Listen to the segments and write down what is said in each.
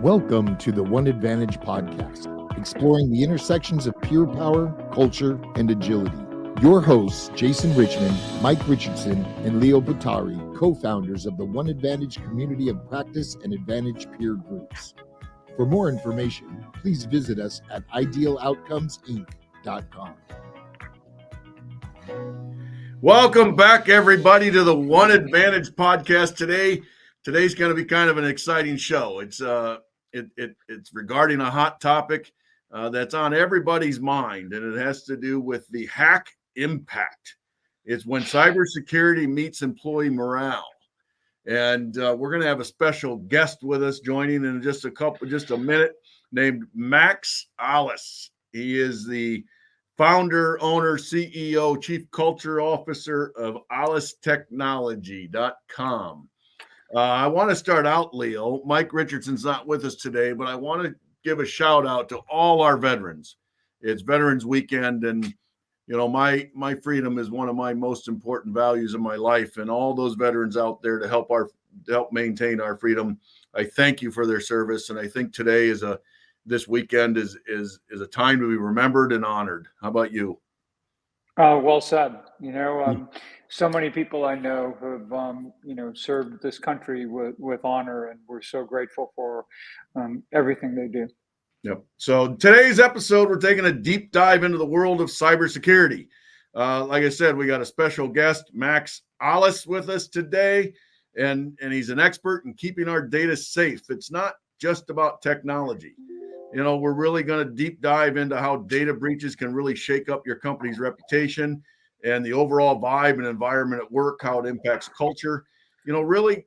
Welcome to the One Advantage podcast, exploring the intersections of pure power, culture, and agility. Your hosts, Jason Richmond, Mike Richardson, and Leo Bottary, co-founders of the One Advantage community of practice and advantage peer groups. For more information, please visit us at idealoutcomesinc.com. Welcome back, everybody, to the One Advantage podcast. Today's going to be kind of an exciting show. It's regarding a hot topic that's on everybody's mind, and it has to do with the hack impact. It's when cybersecurity meets employee morale. And we're going to have a special guest with us joining in just a minute, named Max Alice. He is the founder, owner, CEO, chief culture officer of AliceTechnology.com. I want to start out, Leo. Mike Richardson's not with us today, but I want to give a shout out to all our veterans. It's Veterans Weekend, and you know, my freedom is one of my most important values in my life, and all those veterans out there to help maintain our freedom. I thank you for their service, and I think today this weekend is a time to be remembered and honored. How about you? Well said. So many people I know have, served this country with honor, and we're so grateful for everything they do. Yep. So today's episode, we're taking a deep dive into the world of cybersecurity. Like I said, we got a special guest, Max Alice, with us today, and he's an expert in keeping our data safe. It's not just about technology. You know, we're really going to deep dive into how data breaches can really shake up your company's reputation and the overall vibe and environment at work, how it impacts culture. You know, really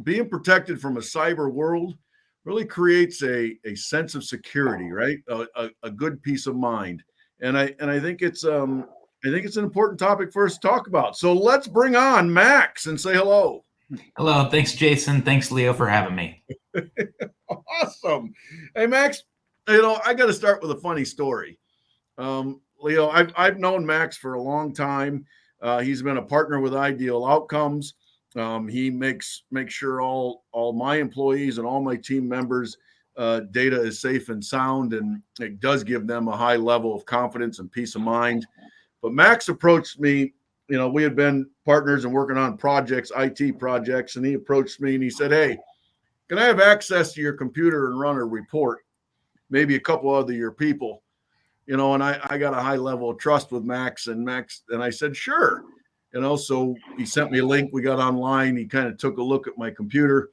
being protected from a cyber world really creates a sense of security, right? A good peace of mind. And I think it's an important topic for us to talk about. So let's bring on Max and say hello. Hello. Thanks, Jason. Thanks, Leo, for having me. Awesome. Hey, Max, you know, I got to start with a funny story. Leo, I've known Max for a long time. He's been a partner with Ideal Outcomes. He makes sure all my employees and all my team members' data is safe and sound, and it does give them a high level of confidence and peace of mind. But Max approached me. You know, we had been partners and working on projects, IT projects, and he approached me and he said, "Hey, can I have access to your computer and run a report? Maybe a couple other your people." You know, and I got a high level of trust with Max, and I said, "Sure." You know, so he sent me a link. We got online. He kind of took a look at my computer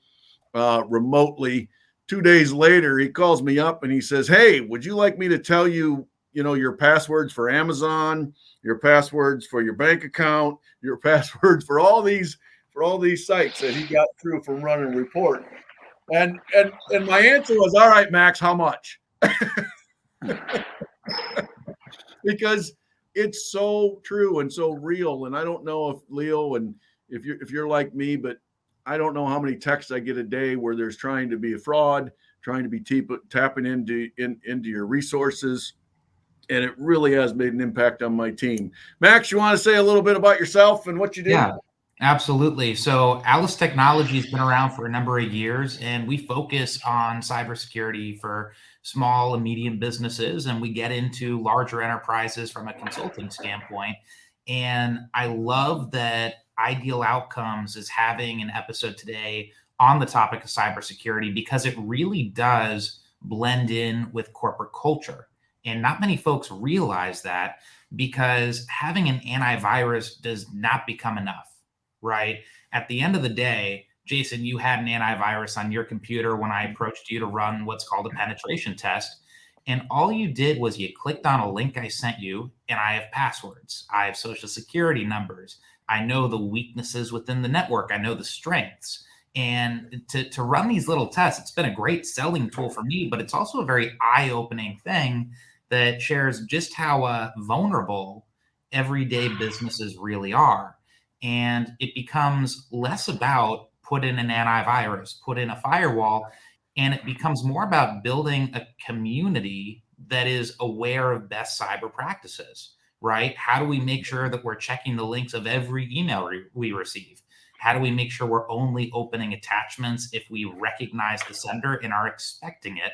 remotely. 2 days later, he calls me up and he says, "Hey, would you like me to tell you, your passwords for Amazon, your passwords for your bank account, your passwords for all these sites that he got through from running a report?" And my answer was, "All right, Max, how much?" Because it's so true and so real. And I don't know if Leo, and if you're like me, but I don't know how many texts I get a day where there's trying to be a fraud, trying to be tapping into your resources. And it really has made an impact on my team. Max, you want to say a little bit about yourself and what you do? Yeah, absolutely. So Alice Technology has been around for a number of years, and we focus on cybersecurity for small and medium businesses, and we get into larger enterprises from a consulting standpoint. And I love that Ideal Outcomes is having an episode today on the topic of cybersecurity, because it really does blend in with corporate culture. And not many folks realize that, because having an antivirus does not become enough, right? At the end of the day, Jason, you had an antivirus on your computer when I approached you to run what's called a penetration test. And all you did was you clicked on a link I sent you, and I have passwords. I have social security numbers. I know the weaknesses within the network. I know the strengths. And to run these little tests, it's been a great selling tool for me, but it's also a very eye-opening thing that shares just how vulnerable everyday businesses really are. And it becomes less about put in an antivirus, put in a firewall, and it becomes more about building a community that is aware of best cyber practices, right? How do we make sure that we're checking the links of every email we receive? How do we make sure we're only opening attachments if we recognize the sender and are expecting it?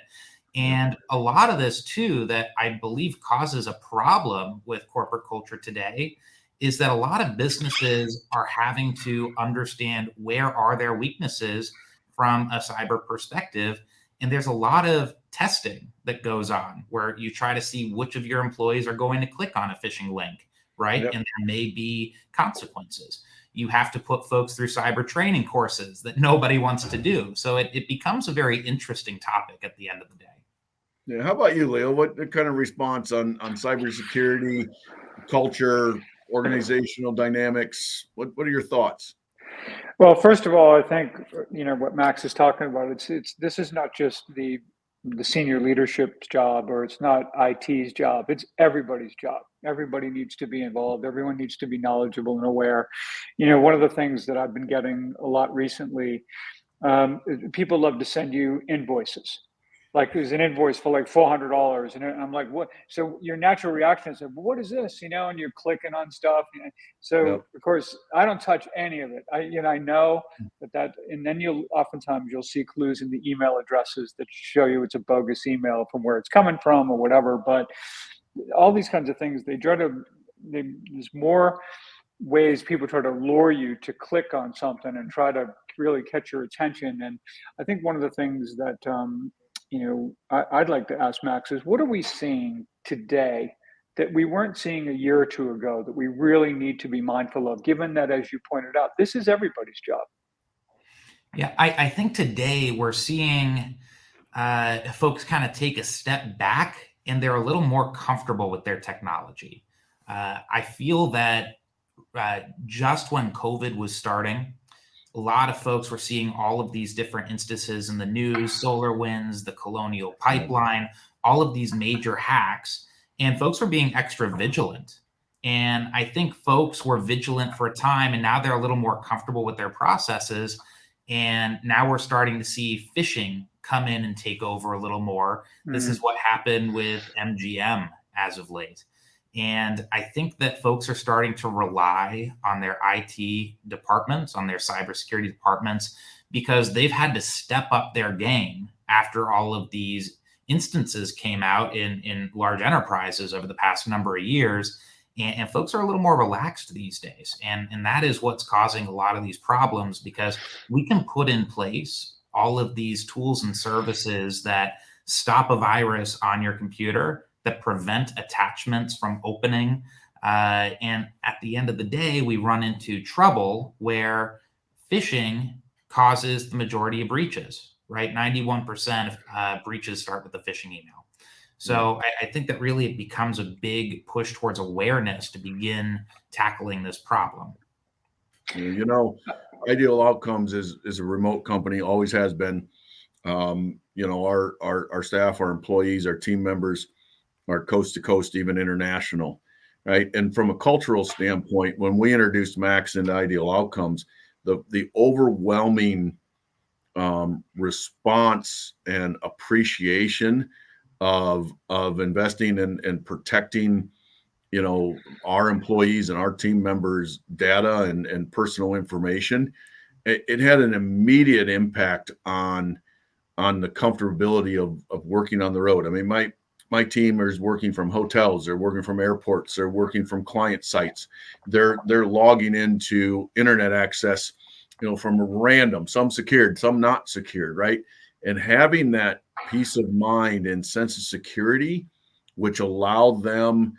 And a lot of this too, that I believe causes a problem with corporate culture today, is that a lot of businesses are having to understand where are their weaknesses from a cyber perspective. And there's a lot of testing that goes on where you try to see which of your employees are going to click on a phishing link, right? Yep. And there may be consequences. You have to put folks through cyber training courses that nobody wants to do. So it becomes a very interesting topic at the end of the day. Yeah. How about you, Leo? What kind of response on cybersecurity, culture, organizational dynamics? What are your thoughts? Well, first of all, I think what Max is talking about. It's this is not just the senior leadership's job, or it's not IT's job. It's everybody's job. Everybody needs to be involved. Everyone needs to be knowledgeable and aware. One of the things that I've been getting a lot recently, people love to send you invoices. Like there's an invoice for like $400, and I'm like, what? So your natural reaction is, well, what is this? And you're clicking on stuff. So Yep. of course, I don't touch any of it. I know that, and then oftentimes you'll see clues in the email addresses that show you it's a bogus email from where it's coming from or whatever. But all these kinds of things, there's more ways people try to lure you to click on something and try to really catch your attention. And I think one of the things that I'd like to ask Max is, what are we seeing today that we weren't seeing a year or two ago that we really need to be mindful of, given that, as you pointed out, this is everybody's job? Yeah, I think today we're seeing folks kind of take a step back and they're a little more comfortable with their technology. I feel that just when COVID was starting, a lot of folks were seeing all of these different instances in the news, SolarWinds, the Colonial Pipeline, all of these major hacks, and folks were being extra vigilant. And I think folks were vigilant for a time, and now they're a little more comfortable with their processes. And now we're starting to see phishing come in and take over a little more. This is what happened with MGM as of late. And I think that folks are starting to rely on their IT departments, on their cybersecurity departments, because they've had to step up their game after all of these instances came out in large enterprises over the past number of years. And folks are a little more relaxed these days. And that is what's causing a lot of these problems, because we can put in place all of these tools and services that stop a virus on your computer, that prevent attachments from opening. And at the end of the day, we run into trouble where phishing causes the majority of breaches, right? 91% of breaches start with a phishing email. So I think that really it becomes a big push towards awareness to begin tackling this problem. Ideal Outcomes is a remote company, always has been. Our staff, our employees, our team members are coast to coast, even international, right? And from a cultural standpoint, when we introduced Max into Ideal Outcomes, the overwhelming response and appreciation of investing and protecting, our employees and our team members' data and personal information, it had an immediate impact on the comfortability of working on the road. I mean, my team is working from hotels, they're working from airports, they're working from client sites, they're logging into internet access, from random, some secured, some not secured, right? And having that peace of mind and sense of security, which allowed them,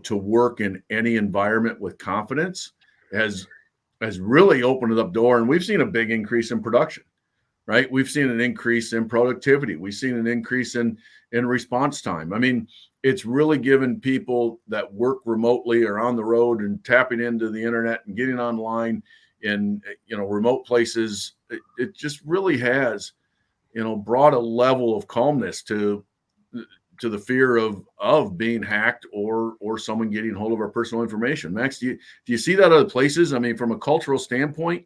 to work in any environment with confidence, has really opened up door. And we've seen a big increase in production, right? We've seen an increase in productivity. We've seen an increase in response time. I mean, it's really given people that work remotely or on the road and tapping into the internet and getting online in, remote places. It just really has, brought a level of calmness to the fear of being hacked or someone getting hold of our personal information. Max, do you see that other places? I mean, from a cultural standpoint,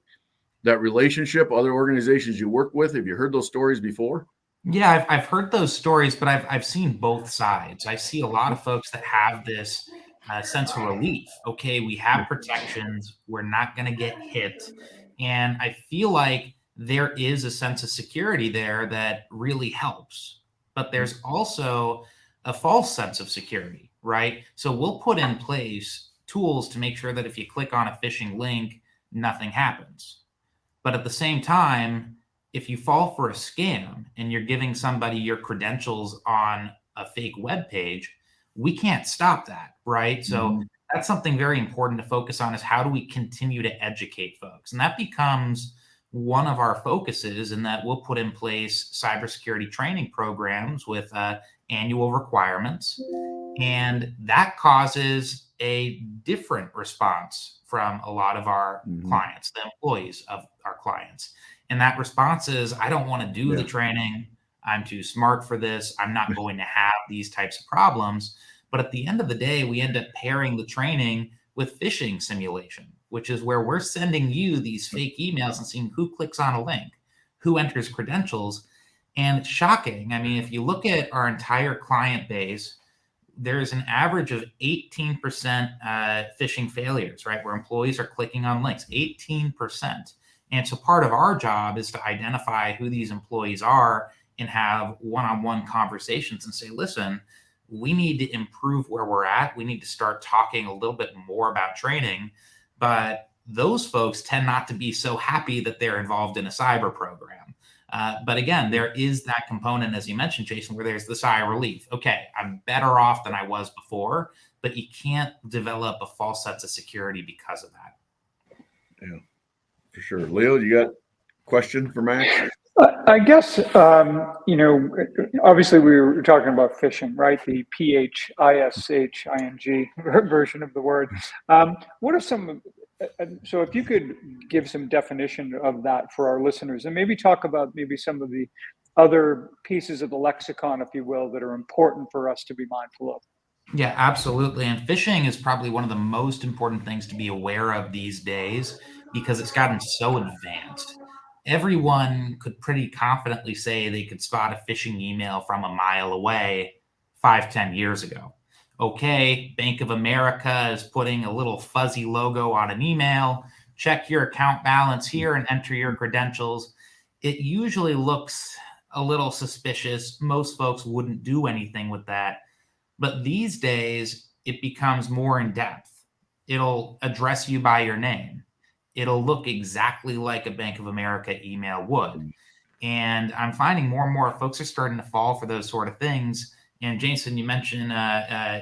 that relationship, other organizations you work with, have you heard those stories before? Yeah, I've heard those stories, but I've seen both sides. I see a lot of folks that have this sense of relief. Okay, we have protections. We're not going to get hit. And I feel like there is a sense of security there that really helps. But there's also a false sense of security, right? So we'll put in place tools to make sure that if you click on a phishing link, nothing happens. But at the same time, if you fall for a scam and you're giving somebody your credentials on a fake web page, we can't stop that, right? So that's something very important to focus on, is how do we continue to educate folks? And that becomes one of our focuses, in that we'll put in place cybersecurity training programs with annual requirements. And that causes a different response from a lot of our clients, the employees of our clients. And that response is, I don't want to do the training. I'm too smart for this. I'm not going to have these types of problems. But at the end of the day, we end up pairing the training with phishing simulation, which is where we're sending you these fake emails and seeing who clicks on a link, who enters credentials. And it's shocking. I mean, if you look at our entire client base, there's an average of 18% phishing failures, right? Where employees are clicking on links, 18%. And so part of our job is to identify who these employees are and have one-on-one conversations and say, listen, we need to improve where we're at. We need to start talking a little bit more about training. But those folks tend not to be so happy that they're involved in a cyber program. But again, there is that component, as you mentioned, Jason, where there's the sigh of relief. Okay, I'm better off than I was before, but you can't develop a false sense of security because of that. Yeah, for sure. Leo, you got a question for Max? I guess, obviously we were talking about phishing, right? The PHISHING version of the word. What are some, so if you could give some definition of that for our listeners, and maybe talk about maybe some of the other pieces of the lexicon, if you will, that are important for us to be mindful of. Yeah, absolutely. And phishing is probably one of the most important things to be aware of these days, because it's gotten so advanced. Everyone could pretty confidently say they could spot a phishing email from a mile away 5-10 years ago. Okay, Bank of America is putting a little fuzzy logo on an email. Check your account balance here and enter your credentials. It usually looks a little suspicious. Most folks wouldn't do anything with that. But these days, it becomes more in depth. It'll address you by your name. It'll look exactly like a Bank of America email would. And I'm finding more and more folks are starting to fall for those sort of things. And Jason, you mentioned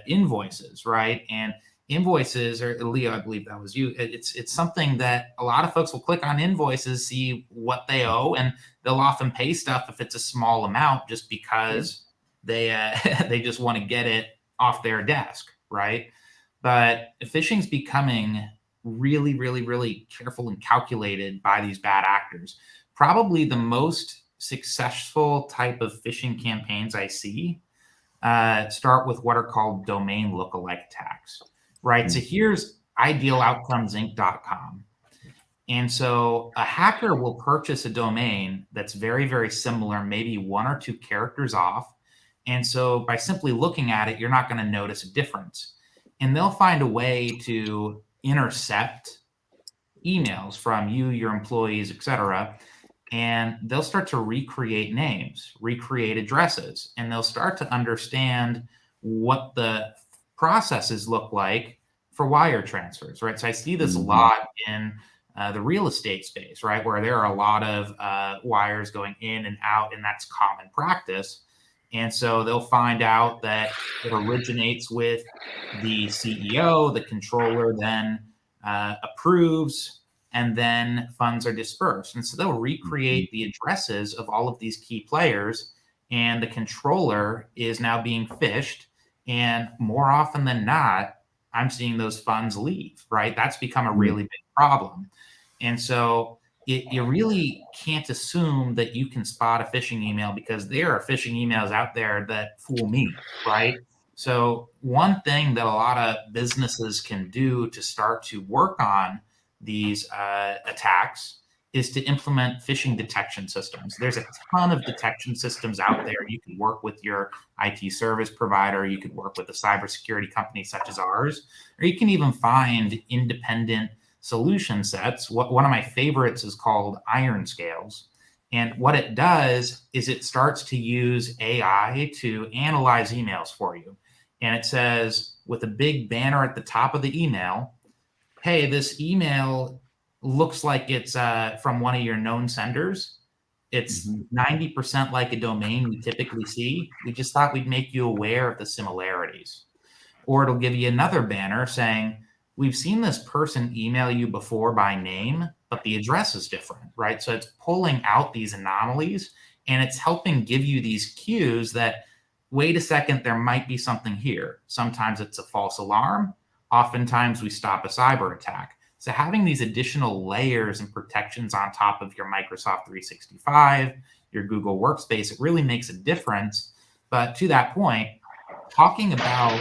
invoices, right? And invoices, or Leo, I believe that was you. It's something that a lot of folks will click on invoices, see what they owe, and they'll often pay stuff if it's a small amount, just because they just want to get it off their desk, right? But phishing's becoming really, really, really careful and calculated by these bad actors. Probably the most successful type of phishing campaigns I see start with what are called domain lookalike attacks, right? So here's idealoutcomesinc.com. And so a hacker will purchase a domain that's very, very similar, maybe one or two characters off. And so by simply looking at it, you're not going to notice a difference. And they'll find a way to intercept emails from you, your employees, et cetera. And they'll start to recreate names, recreate addresses, and they'll start to understand what the processes look like for wire transfers, right? So I see this a lot in the real estate space, right? Where there are a lot of wires going in and out, and that's common practice. And so they'll find out that it originates with the CEO, the controller then approves, and then funds are dispersed. And so they'll recreate the addresses of all of these key players, and the controller is now being phished. And more often than not, I'm seeing those funds leave, right? That's become a really big problem. And so you really can't assume that you can spot a phishing email, because there are phishing emails out there that fool me, right? So one thing that a lot of businesses can do to start to work on these attacks is to implement phishing detection systems. There's a ton of detection systems out there. You can work with your IT service provider. You could work with a cybersecurity company such as ours, or you can even find independent solution sets. One of my favorites is called Iron Scales. And what it does is it starts to use AI to analyze emails for you. And it says, with a big banner at the top of the email, hey, this email looks like it's from one of your known senders. It's 90% like a domain we typically see. We just thought we'd make you aware of the similarities. Or it'll give you another banner saying, we've seen this person email you before by name, but the address is different, right? So it's pulling out these anomalies, and it's helping give you these cues that, wait a second, there might be something here. Sometimes it's a false alarm. Oftentimes we stop a cyber attack. So having these additional layers and protections on top of your Microsoft 365, your Google Workspace, it really makes a difference. But to that point, talking about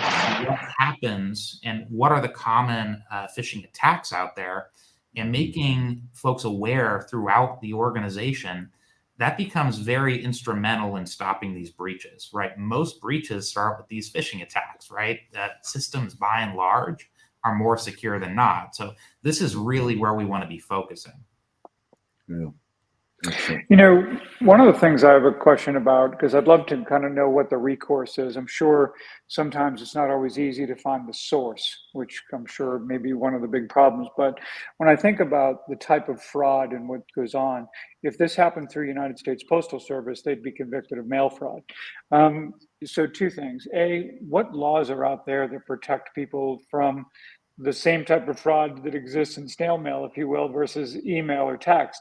what happens and what are the common phishing attacks out there, and making folks aware throughout the organization, that becomes very instrumental in stopping these breaches, right? Most breaches start with these phishing attacks, right? That systems by and large are more secure than not. So this is really where we want to be focusing. Yeah. You know, one of the things I have a question about, because I'd love to kind of know what the recourse is. I'm sure sometimes it's not always easy to find the source, which I'm sure may be one of the big problems. But when I think about the type of fraud and what goes on, if this happened through United States Postal Service, they'd be convicted of mail fraud. So two things. A, what laws are out there that protect people from the same type of fraud that exists in snail mail, if you will, versus email or text?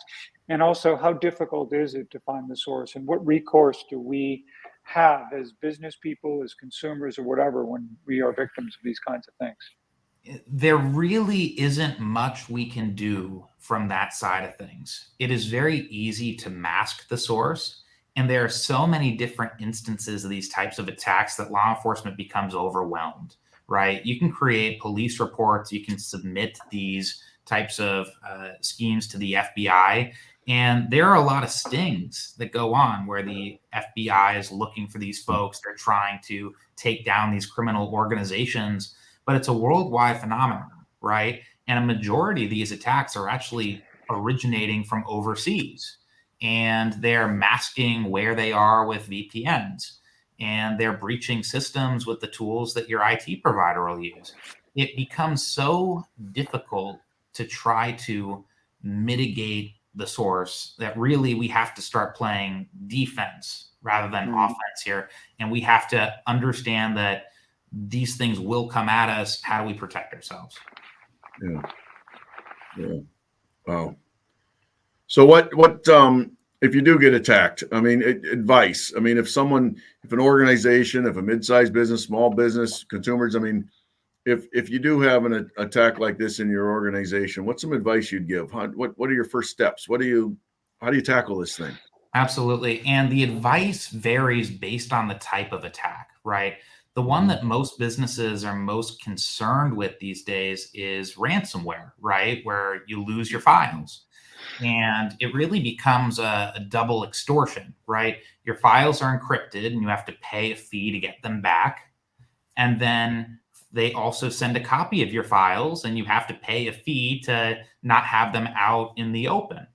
And also, how difficult is it to find the source, and what recourse do we have as business people, as consumers, or whatever, when we are victims of these kinds of things? There really isn't much we can do from that side of things. It is very easy to mask the source, and there are so many different instances of these types of attacks that law enforcement becomes overwhelmed, right? You can create police reports, you can submit these types of schemes to the FBI. And there are a lot of stings that go on where the FBI is looking for these folks. They're trying to take down these criminal organizations, but it's a worldwide phenomenon, right? And a majority of these attacks are actually originating from overseas, and they're masking where they are with VPNs, and they're breaching systems with the tools that your IT provider will use. It becomes so difficult to try to mitigate the source that really we have to start playing defense rather than offense here. And we have to understand that these things will come at us. How do we protect ourselves? Yeah. Wow. So what if you do get attacked? I mean, advice. I mean, if an organization, if a mid-sized business, small business, consumers, I mean, if you do have an attack like this in your organization, what's some advice you'd give? What are your first steps? How do you tackle this thing? Absolutely. And the advice varies based on the type of attack, right? The one that most businesses are most concerned with these days is ransomware, right? Where you lose your files. And it really becomes a double extortion, right? Your files are encrypted and you have to pay a fee to get them back. And then they also send a copy of your files and you have to pay a fee to not have them out in the open.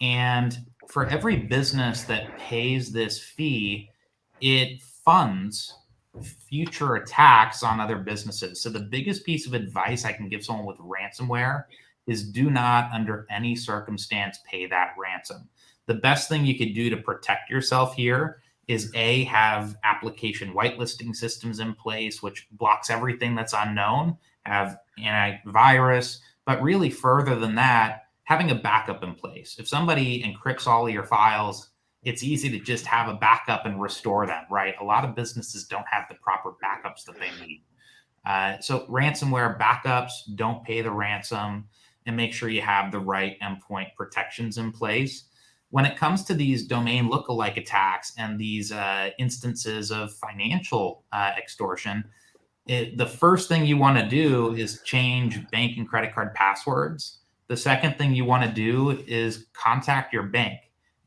And for every business that pays this fee, it funds future attacks on other businesses. So the biggest piece of advice I can give someone with ransomware is do not under any circumstance pay that ransom. The best thing you could do to protect yourself here is have application whitelisting systems in place, which blocks everything that's unknown, have antivirus, but really further than that, having a backup in place. If somebody encrypts all of your files, it's easy to just have a backup and restore them, right? A lot of businesses don't have the proper backups that they need. So ransomware backups, don't pay the ransom, and make sure you have the right endpoint protections in place. When it comes to these domain lookalike attacks and these instances of financial extortion, the first thing you want to do is change bank and credit card passwords. The second thing you want to do is contact your bank,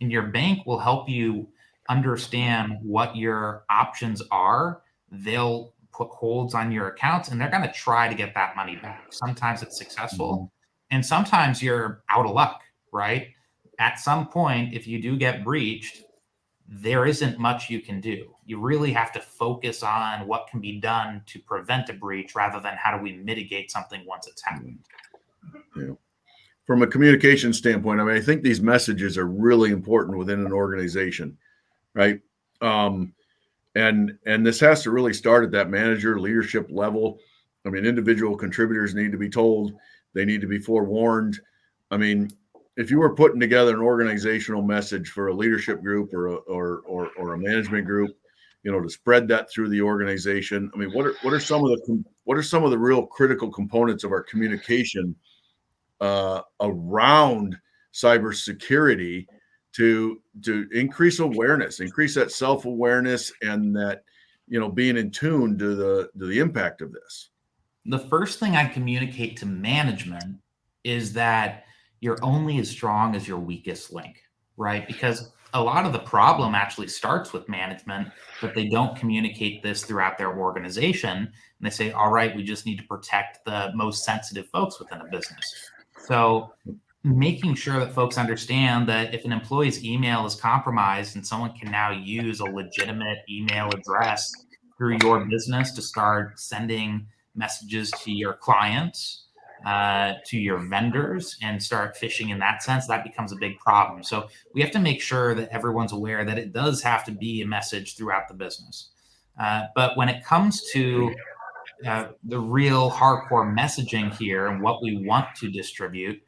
and your bank will help you understand what your options are. They'll put holds on your accounts, and they're going to try to get that money back. Sometimes it's successful. And sometimes you're out of luck, right? At some point, if you do get breached, there isn't much you can do. You really have to focus on what can be done to prevent a breach rather than how do we mitigate something once it's happened. Yeah. From a communication standpoint, I mean, I think these messages are really important within an organization, right? And this has to really start at that manager leadership level. I mean, individual contributors need to be told, they need to be forewarned. I mean, if you were putting together an organizational message for a leadership group or a management group, you know, to spread that through the organization, I mean, what are some of the real critical components of our communication around cybersecurity to increase awareness, increase that self-awareness, and that, you know, being in tune to the impact of this? The first thing I communicate to management is that you're only as strong as your weakest link, right? Because a lot of the problem actually starts with management, but they don't communicate this throughout their organization. And they say, all right, we just need to protect the most sensitive folks within a business. So making sure that folks understand that if an employee's email is compromised and someone can now use a legitimate email address through your business to start sending messages to your clients, to your vendors, and start phishing in that sense, that becomes a big problem. So we have to make sure that everyone's aware that it does have to be a message throughout the business. But when it comes to the real hardcore messaging here and what we want to distribute,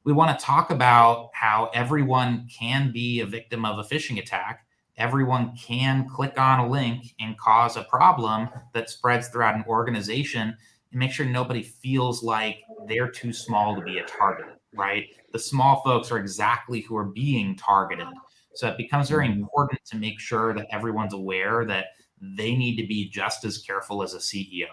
we want to talk about how everyone can be a victim of a phishing attack. Everyone can click on a link and cause a problem that spreads throughout an organization, and make sure nobody feels like they're too small to be a target, right? The small folks are exactly who are being targeted. So it becomes very important to make sure that everyone's aware that they need to be just as careful as a CEO.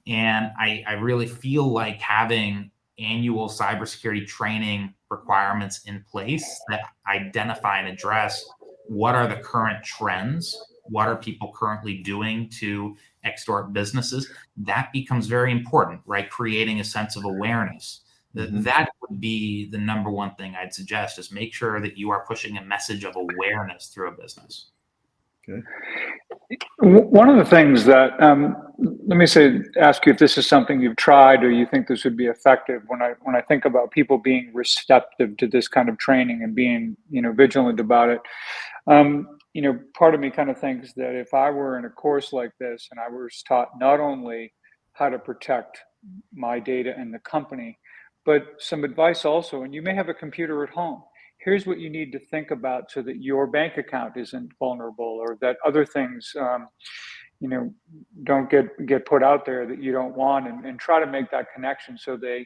And I really feel like having annual cybersecurity training requirements in place that identify and address what are the current trends, what are people currently doing to extort businesses, that becomes very important, right? Creating a sense of awareness. That would be the number one thing I'd suggest, is make sure that you are pushing a message of awareness through a business. Okay. One of the things that, let me ask you if this is something you've tried or you think this would be effective. When I think about people being receptive to this kind of training and being, vigilant about it, part of me kind of thinks that if I were in a course like this and I was taught not only how to protect my data and the company, but some advice also, and you may have a computer at home. Here's what you need to think about so that your bank account isn't vulnerable, or that other things, don't get put out there that you don't want, and try to make that connection so they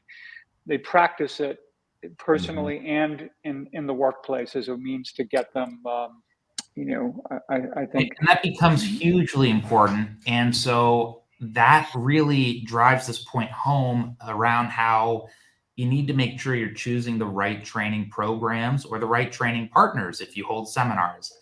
practice it personally and in the workplace as a means to get them. I think, and that becomes hugely important. And so that really drives this point home around how you need to make sure you're choosing the right training programs or the right training partners if you hold seminars.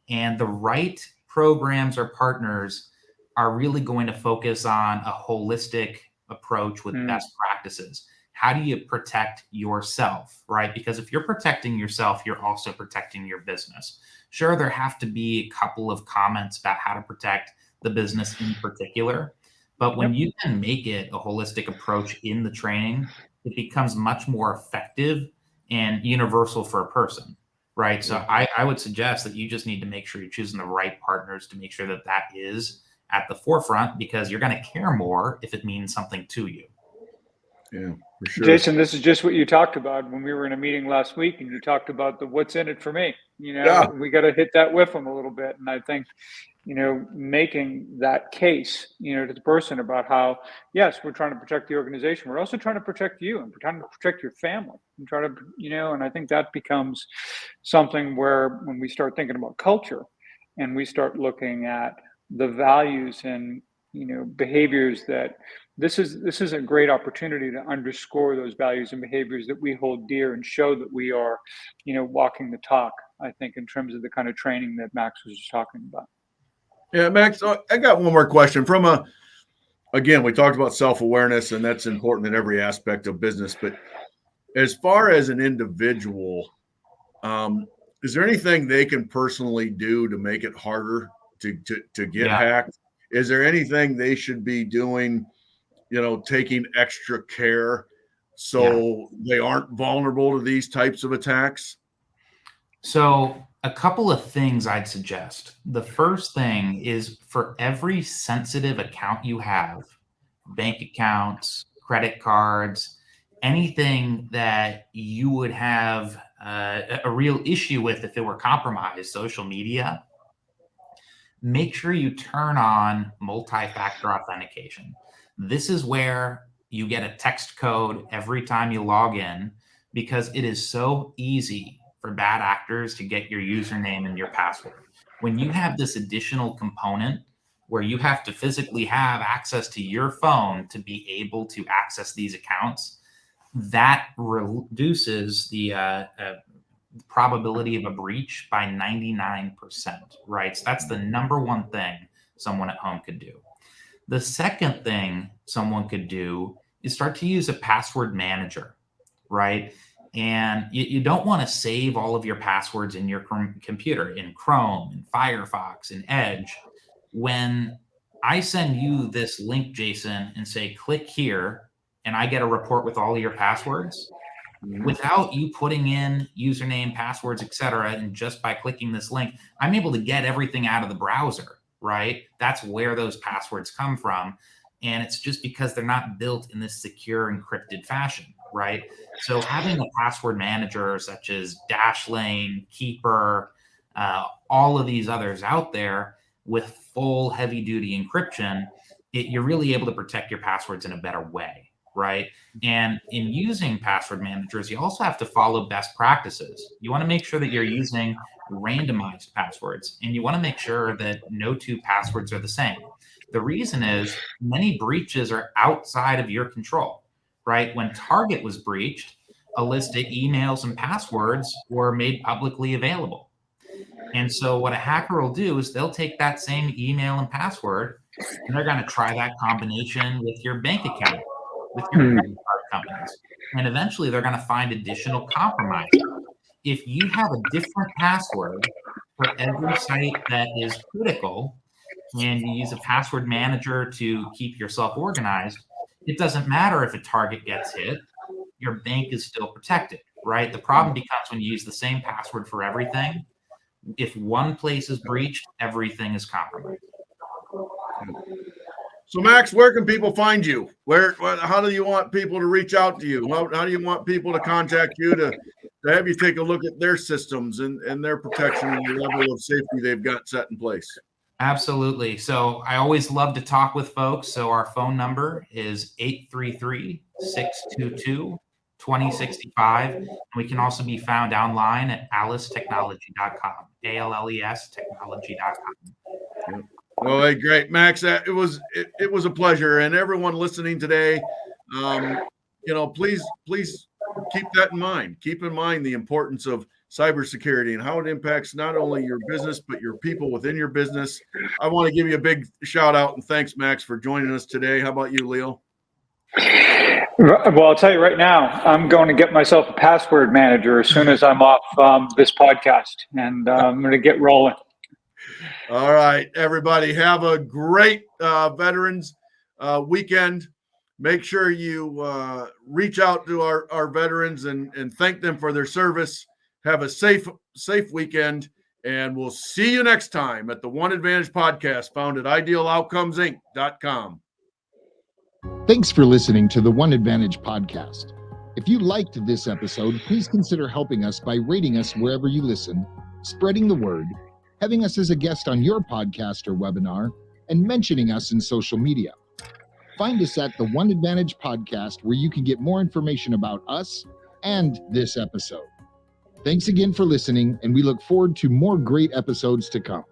And the right programs or partners are really going to focus on a holistic approach with best practices. How do you protect yourself, right? Because if you're protecting yourself, you're also protecting your business. Sure, there have to be a couple of comments about how to protect the business in particular, but when you can make it a holistic approach in the training, it becomes much more effective and universal for a person, right? So I would suggest that you just need to make sure you're choosing the right partners to make sure that that is at the forefront, because you're going to care more if it means something to you. Yeah, for sure. Jason, this is just what you talked about when we were in a meeting last week, and you talked about the what's in it for me. We got to hit that with them a little bit. And I think, making that case, to the person about how, yes, we're trying to protect the organization. We're also trying to protect you, and we're trying to protect your family, and try to, and I think that becomes something where when we start thinking about culture and we start looking at the values and, behaviors, that this is a great opportunity to underscore those values and behaviors that we hold dear and show that we are, walking the talk, I think, in terms of the kind of training that Max was just talking about. Yeah, Max, I got one more question. Again, we talked about self-awareness, and that's important in every aspect of business, but as far as an individual, is there anything they can personally do to make it harder to get hacked? Is there anything they should be doing, taking extra care so they aren't vulnerable to these types of attacks? So a couple of things I'd suggest. The first thing is, for every sensitive account you have, bank accounts, credit cards, anything that you would have a real issue with if it were compromised, social media, make sure you turn on multi-factor authentication. This is where you get a text code every time you log in, because it is so easy for bad actors to get your username and your password. When you have this additional component where you have to physically have access to your phone to be able to access these accounts, that reduces the probability of a breach by 99%, right? So that's the number one thing someone at home could do. The second thing someone could do is start to use a password manager, right? And you don't want to save all of your passwords in your computer, in Chrome, in Firefox, in Edge. When I send you this link, Jason, and say, click here, and I get a report with all of your passwords, without you putting in username, passwords, etc., and just by clicking this link, I'm able to get everything out of the browser, right? That's where those passwords come from. And it's just because they're not built in this secure, encrypted fashion, right? So having a password manager such as Dashlane, Keeper, all of these others out there with full heavy-duty encryption, you're really able to protect your passwords in a better way, right? And in using password managers, you also have to follow best practices. You want to make sure that you're using randomized passwords, and you want to make sure that no two passwords are the same. The reason is many breaches are outside of your control, right? When Target was breached, a list of emails and passwords were made publicly available. And so what a hacker will do is they'll take that same email and password, and they're going to try that combination with your bank account, with your credit card companies. And eventually they're going to find additional compromises. If you have a different password for every site that is critical, and you use a password manager to keep yourself organized, it doesn't matter if a target gets hit, your bank is still protected, right? The problem becomes when you use the same password for everything. If one place is breached, everything is compromised. So, Max, where can people find you? How do you want people to reach out to you? How do you want people to contact you to have you take a look at their systems and their protection and the level of safety they've got set in place? Absolutely. So I always love to talk with folks. So our phone number is 833-622-2065. We can also be found online at allestechnology.com, ALLES technology.com. Yep. Well, hey, great, Max. It was a pleasure, and everyone listening today, please keep that in mind. Keep in mind the importance of cybersecurity and how it impacts not only your business but your people within your business. I want to give you a big shout out and thanks, Max, for joining us today. How about you, Leo? Well, I'll tell you right now, I'm going to get myself a password manager as soon as I'm off this podcast, and I'm going to get rolling. All right, everybody, have a great Veterans weekend. Make sure you reach out to our veterans and thank them for their service. Have a safe weekend, and we'll see you next time at the One Advantage podcast, found at idealoutcomesinc.com. Thanks for listening to the One Advantage podcast. If you liked this episode, please consider helping us by rating us wherever you listen, spreading the word, having us as a guest on your podcast or webinar, and mentioning us in social media. Find us at the One Advantage podcast, where you can get more information about us and this episode. Thanks again for listening, and we look forward to more great episodes to come.